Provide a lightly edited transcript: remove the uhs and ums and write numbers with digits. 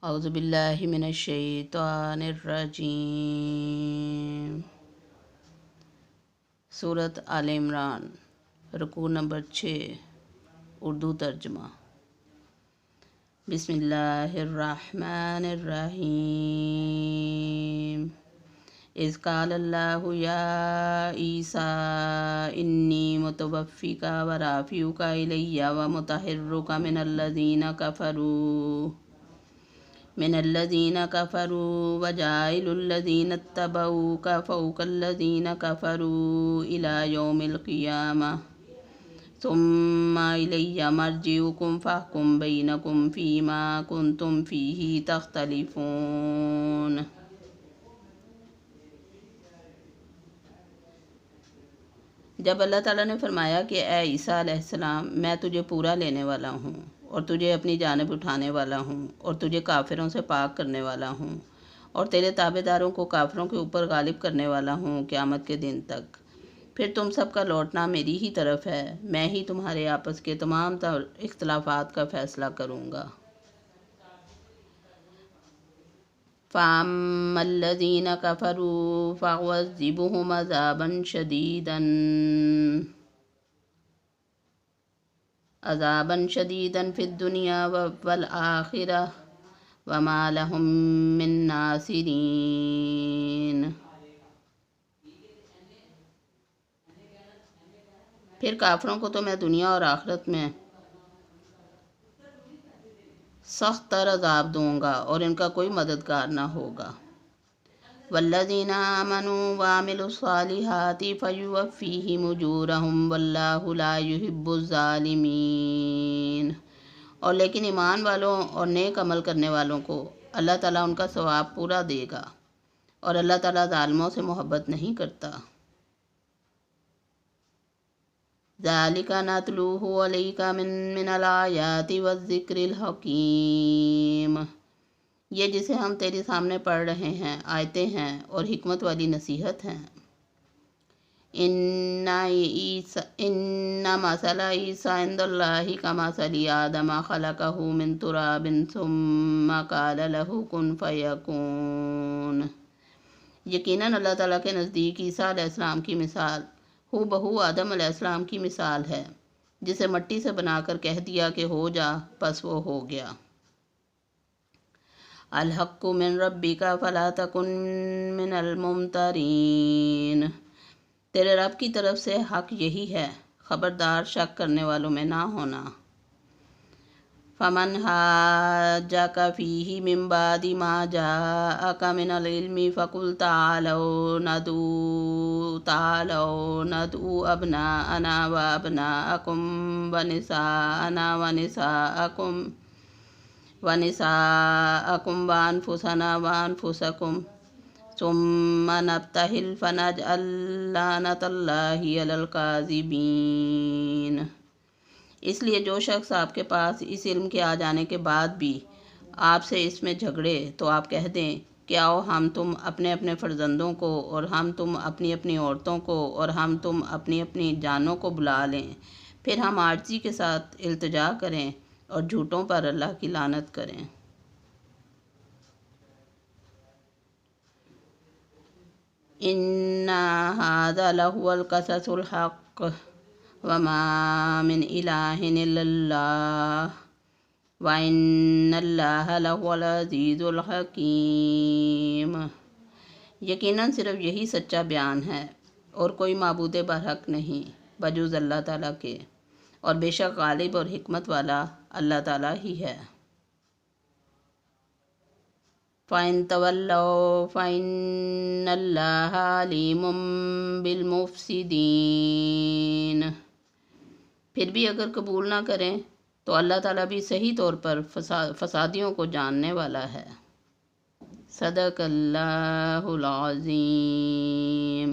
اعوذ باللہ من الشیطان الرجیم۔ سورۃ آل عمران، رکوع نمبر 6، اردو ترجمہ۔ بسم اللہ الرحمن الرحیم۔ اذ قال اللہ یا عیسیٰ انی متوفیک ورافعک الی ومطہرک من الذین کفروا وجاعل الذین اتبعوک فوق الذین کفروا الی یوم القیامہ ثم الی مرجعکم فاحکم بینکم فیما کنتم فیہ تختلفون۔ جب اللہ تعالیٰ نے فرمایا کہ اے عیسیٰ علیہ السلام، میں تجھے پورا لینے والا ہوں اور تجھے اپنی جانب اٹھانے والا ہوں اور تجھے کافروں سے پاک کرنے والا ہوں اور تیرے تابع داروں کو کافروں کے اوپر غالب کرنے والا ہوں قیامت کے دن تک، پھر تم سب کا لوٹنا میری ہی طرف ہے، میں ہی تمہارے آپس کے تمام اختلافات کا فیصلہ کروں گا۔ فَأَمَّا الَّذِينَ كَفَرُوا فَأُعَذِّبُهُمْ عَذَابًا شَدِيدًا فِي الدُّنْيَا وَالْآخِرَةِ وَمَا لَهُم مِّن نَّاصِرِينَ۔ پھر کافروں کو تو میں دنیا اور آخرت میں سخت تر عذاب دوں گا اور ان کا کوئی مددگار نہ ہوگا۔ والذین آمنوا وعملوا الصالحات فیوفیہم اجورہم واللہ لا یحب الظالمین۔ اور لیکن ایمان والوں اور نیک عمل کرنے والوں کو اللہ تعالیٰ ان کا ثواب پورا دے گا اور اللہ تعالیٰ ظالموں سے محبت نہیں کرتا۔ ذَلِكَ نَتْلُوهُ عَلَيْكَ من الآیات والذکر الحکیم۔ یہ جسے ہم تیرے سامنے پڑھ رہے ہیں آیتیں ہیں اور حکمت والی نصیحت ہیں۔ ان مثل عیسیٰ عند اللہ کمثل آدم خلقہ من تراب ثم قال له کن فیکون۔ یقیناً اللہ تعالیٰ کے نزدیک عیسیٰ علیہ السلام کی مثال ہو بہو آدم علیہ السلام کی مثال ہے، جسے مٹی سے بنا کر کہہ دیا کہ ہو جا، پس وہ ہو گیا۔ الحق من ربک فلا تکن من الممترین۔ تیرے رب کی طرف سے حق یہی ہے، خبردار شک کرنے والوں میں نہ ہونا۔ فمن حاجک فیہ من بعد ما جاءک من العلم فقل تعالوا ندعو ابناءنا وابناءکم ونساءکم وانفسنا وانفسکم ثم نبتہل فنجعل لعنۃ اللہ علی الکاذبین۔ اس لیے جو شخص آپ کے پاس اس علم کے آ جانے کے بعد بھی آپ سے اس میں جھگڑے تو آپ کہہ دیں کہ آؤ ہم تم اپنے اپنے فرزندوں کو اور ہم تم اپنی اپنی عورتوں کو اور ہم تم اپنی اپنی جانوں کو بلا لیں، پھر ہم عاجزی کے ساتھ التجا کریں اور جھوٹوں پر اللہ کی لعنت کریں۔ ان ھذا لہو القصص الحق وما من الہ الا اللہ وان اللہ لہو العزیز الحکیم۔ یقیناً صرف یہی سچا بیان ہے اور کوئی معبود برحق نہیں بجز اللہ تعالیٰ کے، اور بے شک غالب اور حکمت والا اللہ تعالیٰ ہی ہے۔ فَإِن تَوَلَّوْا فَإِنَّ اللَّهَ عَلِيمٌ بِالْمُفْسِدِينَ۔ پھر بھی اگر قبول نہ کریں تو اللہ تعالیٰ بھی صحیح طور پر فسادیوں کو جاننے والا ہے۔ صدق اللہ العظیم۔